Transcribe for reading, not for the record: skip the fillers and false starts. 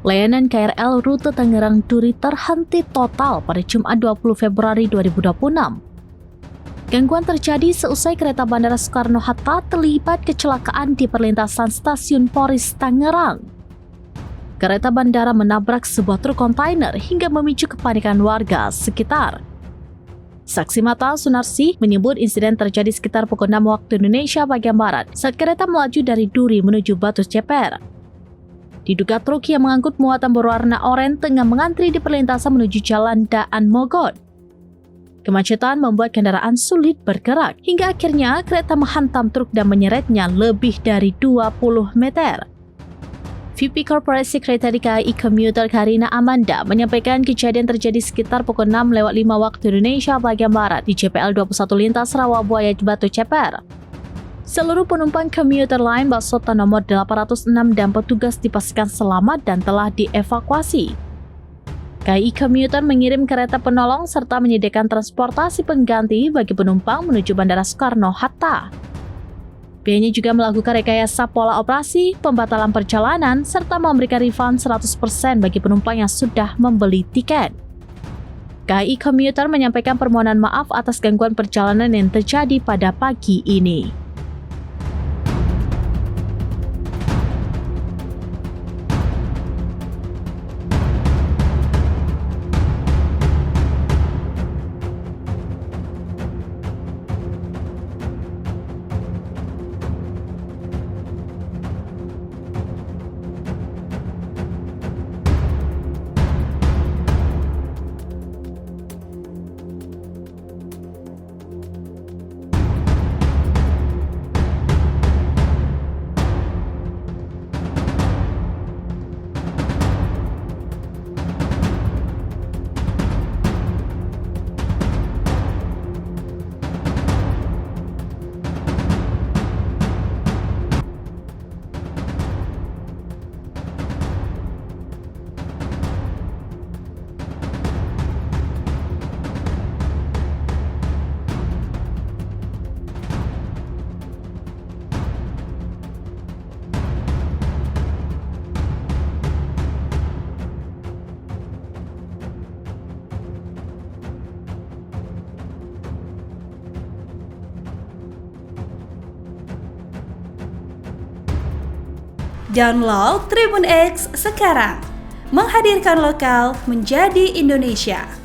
Layanan KRL rute Tangerang Duri terhenti total pada Jumat 20 Februari 2026. Gangguan terjadi seusai kereta Bandara Soekarno-Hatta terlibat kecelakaan di perlintasan stasiun Poris Tangerang. Kereta bandara menabrak sebuah truk kontainer hingga memicu kepanikan warga sekitar. Saksi mata Sunarsi menyebut insiden terjadi sekitar pukul 6 waktu Indonesia bagian Barat saat kereta melaju dari Duri menuju Batu Ceper. Diduga truk yang mengangkut muatan berwarna oranye tengah mengantri di perlintasan menuju Jalan Daan Mogot. Kemacetan membuat kendaraan sulit bergerak hingga akhirnya kereta menghantam truk dan menyeretnya lebih dari 20 meter. VP Korporasi Kereta DKI Komuter Karina Amanda menyampaikan kejadian terjadi sekitar pukul 6:05 waktu Indonesia bagian Barat di JPL 21 lintas Rawabuaya Batu Ceper. Seluruh penumpang komuter lain Basota nomor 806 dan petugas dipastikan selamat dan telah dievakuasi. KAI Komuter mengirim kereta penolong serta menyediakan transportasi pengganti bagi penumpang menuju Bandara Soekarno-Hatta. Pihaknya juga melakukan rekayasa pola operasi, pembatalan perjalanan, serta memberikan refund 100% bagi penumpang yang sudah membeli tiket. KAI Komuter menyampaikan permohonan maaf atas gangguan perjalanan yang terjadi pada pagi ini. Download Tribun X sekarang, menghadirkan lokal menjadi Indonesia.